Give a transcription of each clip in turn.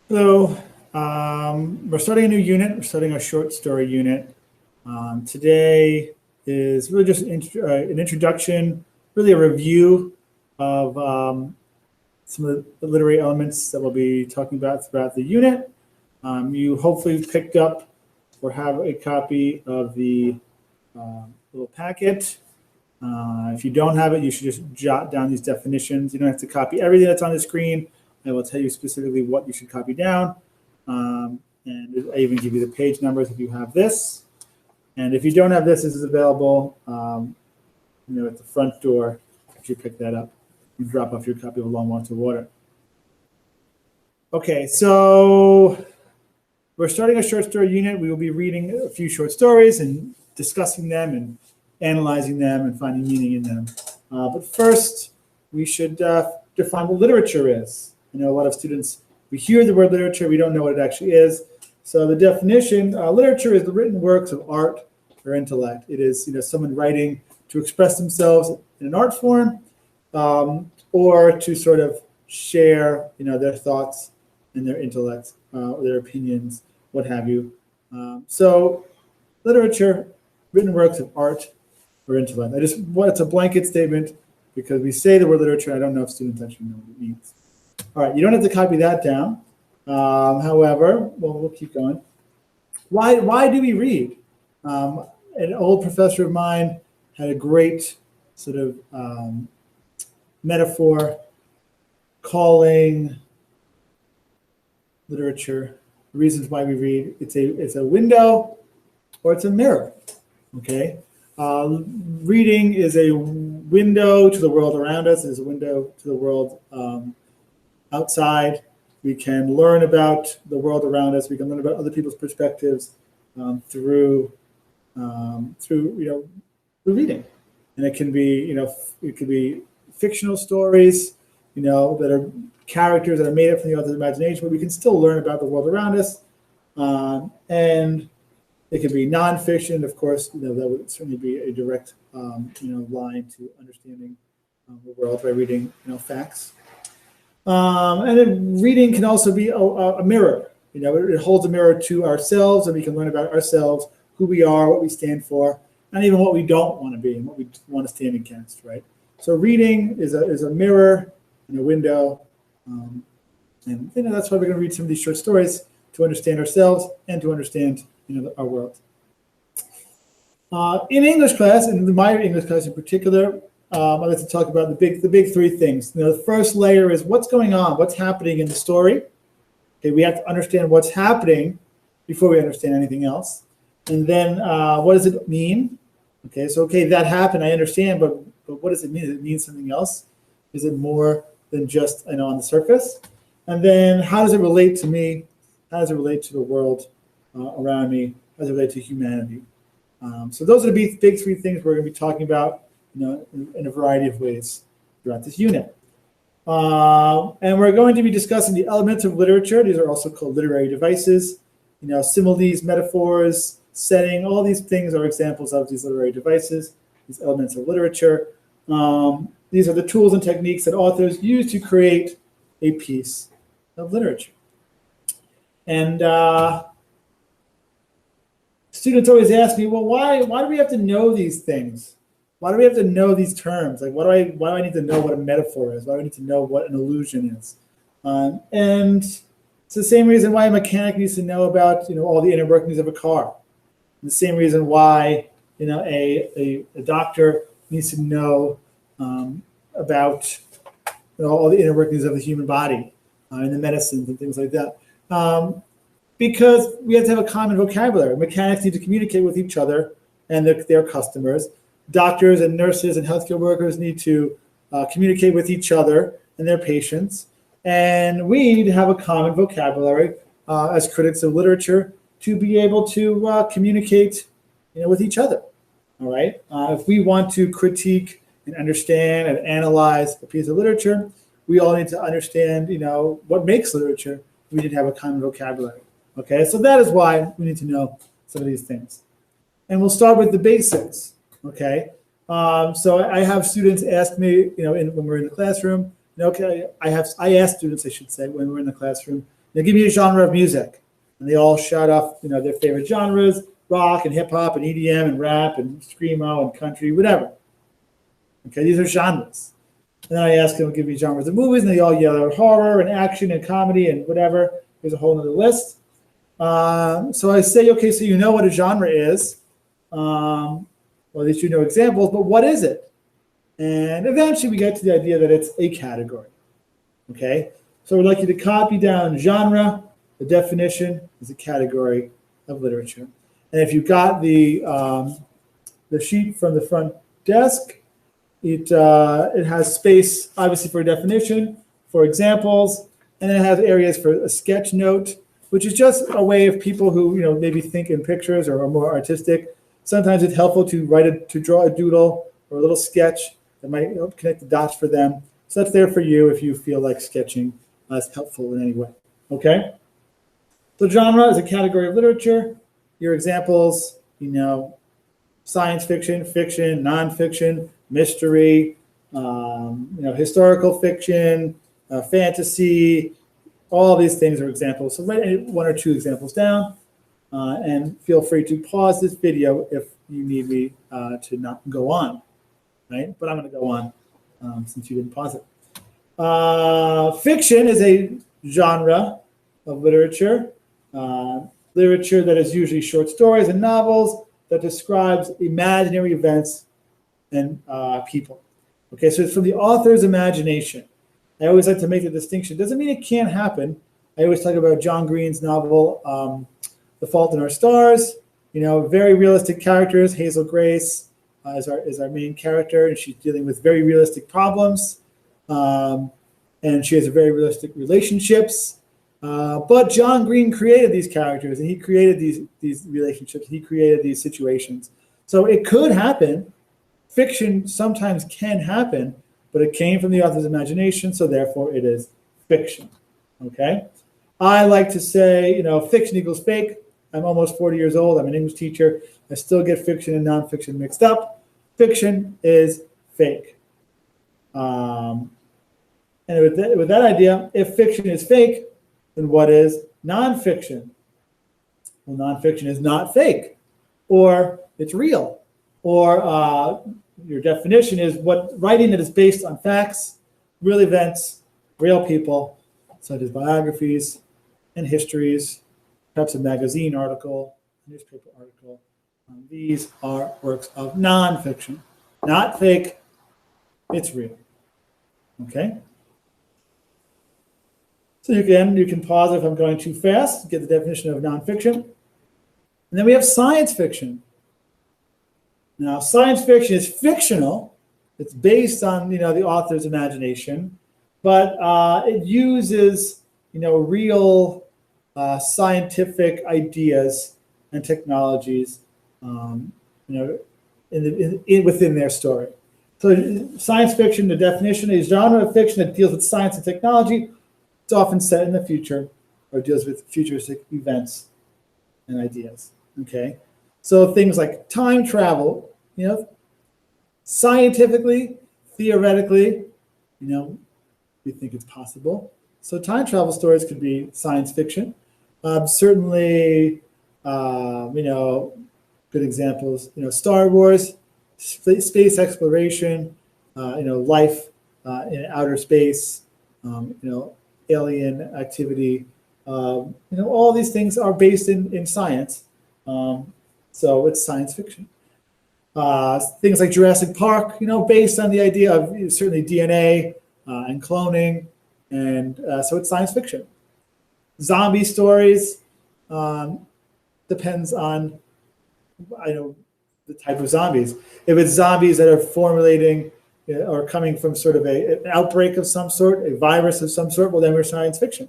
Hello, we're starting a new unit. We're starting a short story unit. Today is really just an introduction, really a review of some of the literary elements that we'll be talking about throughout the unit. You hopefully picked up or have a copy of the little packet. If you don't have it, you should just jot down these definitions. You don't have to copy everything that's on the screen. I will tell you specifically what you should copy down. And I even give you the page numbers if you have this. And if you don't have this, this is available at the front door. If you pick that up, you drop off your copy of A Long Walk to Water. Okay, so we're starting a short story unit. We will be reading a few short stories and discussing them and analyzing them and finding meaning in them. But first, we should define what literature is. I know a lot of students, we hear the word literature, we don't know what it actually is. So the definition, literature is the written works of art or intellect. It is someone writing to express themselves in an art form or to sort of share their thoughts and their intellect, their opinions, what have you. So literature, written works of art or intellect. It's a blanket statement because we say the word literature. I don't know if students actually know what it means. All right, you don't have to copy that down. However, we'll keep going. Why do we read? An old professor of mine had a great sort of metaphor calling literature, the reasons why we read. It's a window or it's a mirror, okay? Reading is a window to the world around us, is a window to the world outside. We can learn about the world around us. We can learn about other people's perspectives through reading, and it can be fictional stories, that are characters that are made up from the author's imagination, but we can still learn about the world around us, and it could be nonfiction, of course. That would certainly be a direct line to understanding the world by reading facts. And then reading can also be a mirror. It holds a mirror to ourselves, and we can learn about ourselves, who we are, what we stand for, and even what we don't want to be and what we want to stand against, right? So reading is a mirror and a window, and that's why we're going to read some of these short stories to understand ourselves and to understand our world. In English class, and in my English class in particular, I'd like to talk about the big three things. The first layer is what's going on, what's happening in the story. Okay, we have to understand what's happening before we understand anything else. And then what does it mean? Okay, so that happened, I understand, but what does it mean? Does it mean something else? Is it more than just on the surface? And then how does it relate to me? How does it relate to the world around me? How does it relate to humanity? So those are the big three things we're going to be talking about in a variety of ways throughout this unit. And we're going to be discussing the elements of literature. These are also called literary devices. Similes, metaphors, setting, all these things are examples of these literary devices, these elements of literature. These are the tools and techniques that authors use to create a piece of literature. And students always ask me, well, why do we have to know these things? Why do we have to know these terms? Like, why do I need to know what a metaphor is? Why do I need to know what an illusion is? And it's the same reason why a mechanic needs to know about all the inner workings of a car. And the same reason why a doctor needs to know about all the inner workings of the human body and the medicines and things like that. Because we have to have a common vocabulary. Mechanics need to communicate with each other and their customers. Doctors and nurses and healthcare workers need to communicate with each other and their patients. And we need to have a common vocabulary as critics of literature to be able to communicate with each other. All right. If we want to critique and understand and analyze a piece of literature, we all need to understand, what makes literature. We need to have a common vocabulary. Okay, so that is why we need to know some of these things. And we'll start with the basics. Okay, so I have students ask me, when we're in the classroom, Okay, I asked students, I should say, when we're in the classroom, give me a genre of music, and they all shout off, their favorite genres: rock and hip hop and EDM and rap and screamo and country, whatever. Okay, these are genres. And then I ask them to give me genres of movies, and they all yell out horror and action and comedy and whatever. There's a whole other list. So I say, okay, so you know what a genre is, or at least you know examples, but what is it? And eventually we get to the idea that it's a category. Okay, so I'd like you to copy down genre. The definition is a category of literature. And if you got the sheet from the front desk, it has space, obviously, for a definition, for examples, and then it has areas for a sketch note, which is just a way of people who maybe think in pictures or are more artistic. Sometimes it's helpful to draw a doodle or a little sketch that might help connect the dots for them. So that's there for you if you feel like sketching is helpful in any way. Okay. So genre is a category of literature. Your examples, science fiction, fiction, nonfiction, mystery, historical fiction, fantasy. All these things are examples. So write one or two examples down, and feel free to pause this video if you need me to not go on, right? But I'm going to go on since you didn't pause it. Fiction is a genre of literature. Literature that is usually short stories and novels that describes imaginary events and people. Okay, so it's from the author's imagination. I always like to make the distinction. Doesn't mean it can't happen. I always talk about John Green's novel, The Fault in Our Stars. Very realistic characters. Hazel Grace is our main character, and she's dealing with very realistic problems. And she has very realistic relationships. But John Green created these characters, and he created these relationships. He created these situations. So it could happen. Fiction sometimes can happen, but it came from the author's imagination, so therefore it is fiction. Okay? I like to say, fiction equals fake. I'm almost 40 years old. I'm an English teacher. I still get fiction and nonfiction mixed up. Fiction is fake. And with that idea, if fiction is fake, then what is nonfiction? Well, nonfiction is not fake, or it's real, or your definition is writing that is based on facts, real events, real people, such as biographies and histories, perhaps a magazine article, newspaper article. These are works of nonfiction, not fake. It's real. Okay. So you can pause if I'm going too fast to get the definition of nonfiction. And then we have science fiction. Now, science fiction is fictional. It's based on the author's imagination, but it uses real scientific ideas and technologies within their story. So science fiction, the definition, is a genre of fiction that deals with science and technology. It's often set in the future or deals with futuristic events and ideas. Okay, so things like time travel, scientifically, theoretically, we think it's possible. So time travel stories could be science fiction. Certainly, good examples. Star Wars, space exploration, life in outer space, alien activity. All these things are based in science. So it's science fiction. Things like Jurassic Park, based on the idea of certainly DNA and cloning, and so it's science fiction. Zombie stories depends on the type of zombies. If it's zombies that are formulating or coming from sort of an outbreak of some sort, a virus of some sort, well, then we're science fiction.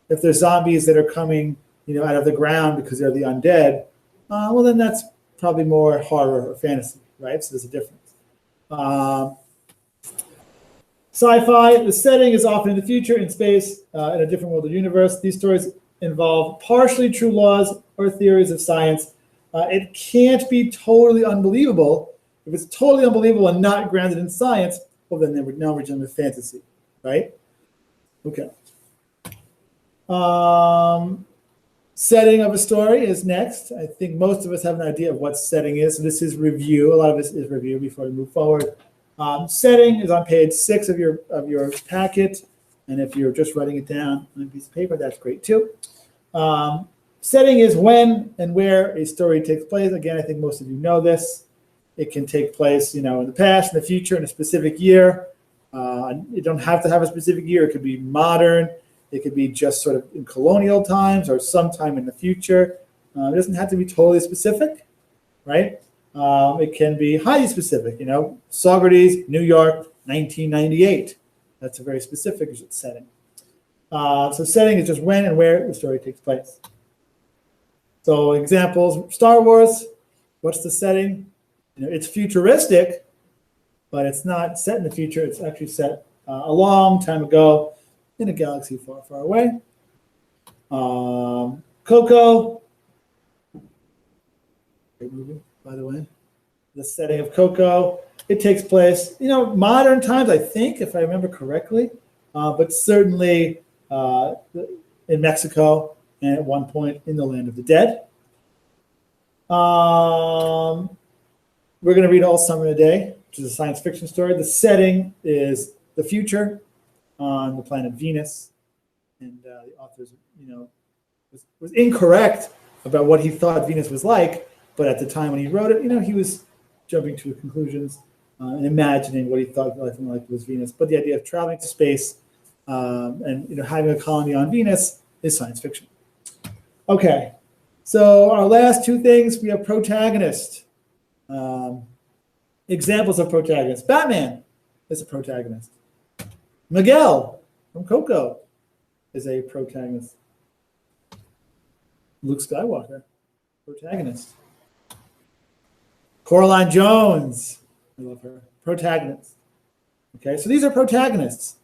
If there's zombies that are coming, out of the ground because they're the undead, well, then that's probably more horror or fantasy, right? So there's a difference. Sci-fi, the setting is often in the future, in space, in a different world or universe. These stories involve partially true laws or theories of science. It can't be totally unbelievable. If it's totally unbelievable and not grounded in science, well, then now we're dealing with fantasy. right? Okay. Setting of a story is next. I think most of us have an idea of what setting is. So this is review. A lot of this is review before we move forward. Setting is on page 6 of your packet. And if you're just writing it down on a piece of paper, that's great too. Setting is when and where a story takes place. Again, I think most of you know this. It can take place, in the past, in the future, in a specific year. You don't have to have a specific year. It could be modern. It could be just sort of in colonial times or sometime in the future. It doesn't have to be totally specific, right? It can be highly specific. Socrates, New York, 1998. That's a very specific setting. So setting is just when and where the story takes place. So examples, Star Wars, what's the setting? It's futuristic, but it's not set in the future. It's actually set a long time ago in a galaxy far, far away. Coco, great movie, by the way. The setting of Coco, it takes place, modern times, I think, if I remember correctly, but certainly in Mexico and at one point in the land of the dead. We're going to read All Summer in a Day, which is a science fiction story. The setting is the future on the planet Venus, and the author, was incorrect about what he thought Venus was like, but at the time when he wrote it, he was jumping to conclusions and imagining what he thought life was Venus. But the idea of traveling to space and having a colony on Venus is science fiction. Okay, so our last two things, we have protagonist. Examples of protagonists. Batman is a protagonist. Miguel from Coco is a protagonist. Luke Skywalker, protagonist. Coraline Jones, I love her, protagonist. Okay, so these are protagonists.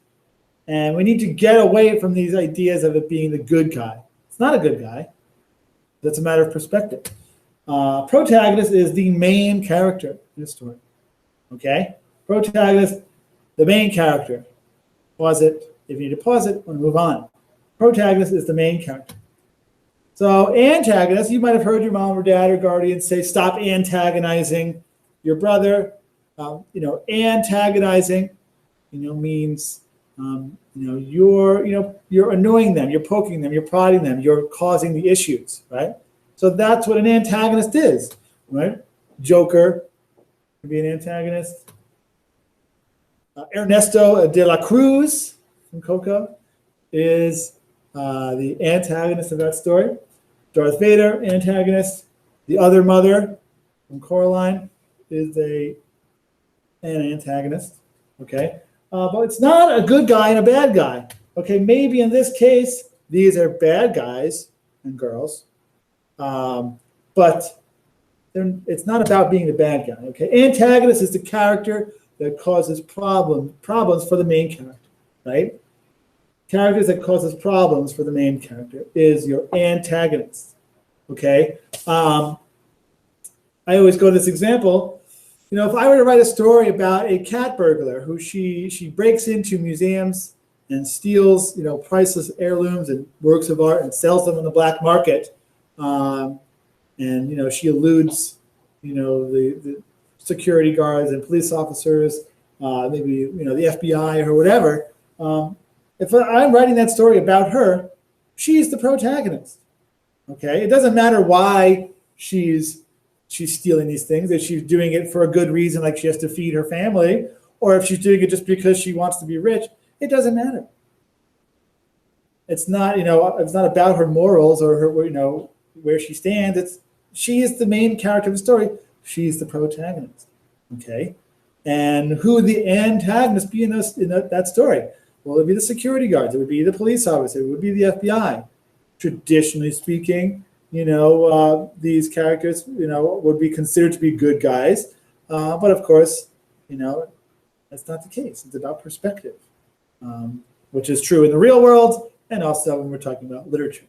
And we need to get away from these ideas of it being the good guy. It's not a good guy. That's a matter of perspective. Protagonist is the main character in the story. Okay? Protagonist, the main character. Pause it. If you need to pause it, we'll move on. Protagonist is the main character. So antagonist, you might have heard your mom or dad or guardian say, stop antagonizing your brother. Antagonizing, means, you're annoying them, you're poking them, you're prodding them, you're causing the issues, right? So that's what an antagonist is, right? Joker could be an antagonist. Ernesto de la Cruz from Coco is the antagonist of that story. Darth Vader, antagonist. The other mother from Coraline is an antagonist, okay? But it's not a good guy and a bad guy. Okay, maybe in this case, these are bad guys and girls, but it's not about being the bad guy, okay? Antagonist is the character that causes problems for the main character, right? Characters that causes problems for the main character is your antagonist, okay? I always go to this example. If I were to write a story about a cat burglar who she breaks into museums and steals, priceless heirlooms and works of art and sells them on the black market, and she eludes, the security guards and police officers, maybe the FBI or whatever. If I'm writing that story about her, she's the protagonist. Okay, it doesn't matter why she's stealing these things, if she's doing it for a good reason, like she has to feed her family, or if she's doing it just because she wants to be rich. It doesn't matter. It's not, it's not about her morals or her, where she stands. She is the main character of the story. She's the protagonist. Okay, and who would the antagonist be in that story? Well, it would be the security guards. It would be the police officer. It would be the FBI. Traditionally speaking, these characters, would be considered to be good guys. But of course, that's not the case. It's about perspective, which is true in the real world and also when we're talking about literature.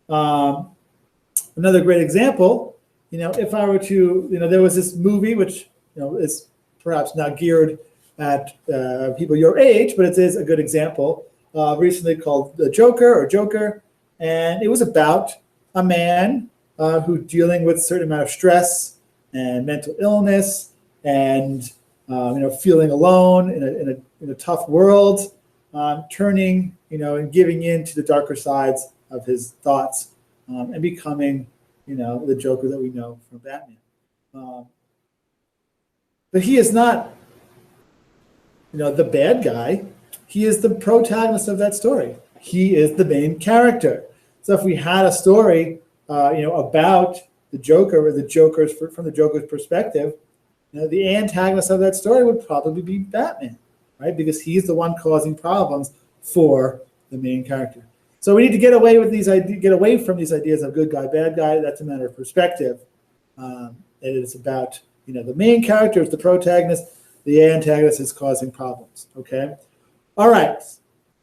Another great example, if I were to, there was this movie which, is perhaps not geared at people your age, but it is a good example. Recently called The Joker or Joker, and it was about a man who's dealing with a certain amount of stress and mental illness, and feeling alone in a tough world, turning and giving in to the darker sides of his thoughts, and becoming the Joker that we know from Batman. But he is not the bad guy. He is the protagonist of that story. He is the main character. So if we had a story, about the Joker or the Joker's from the Joker's perspective, the antagonist of that story would probably be Batman, right? Because he's the one causing problems for the main character. So we need to get away from these ideas of good guy, bad guy. That's a matter of perspective. It is about the main character is the protagonist. The antagonist is causing problems. Okay. All right.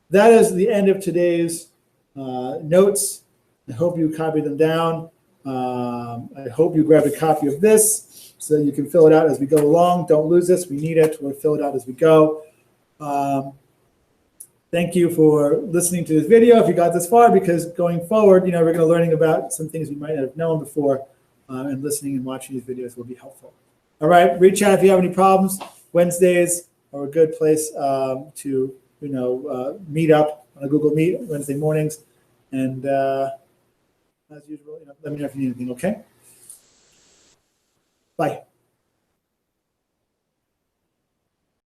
That is the end of today's notes. I hope you copied them down. I hope you grabbed a copy of this so that you can fill it out as we go along. Don't lose this. We need it. We'll fill it out as we go. Thank you for listening to this video if you got this far, because going forward, we're going to learning about some things we might not have known before, and listening and watching these videos will be helpful. All right, reach out if you have any problems. Wednesdays are a good place to meet up on a Google Meet Wednesday mornings, and as usual, let me know if you need anything. Okay. Bye.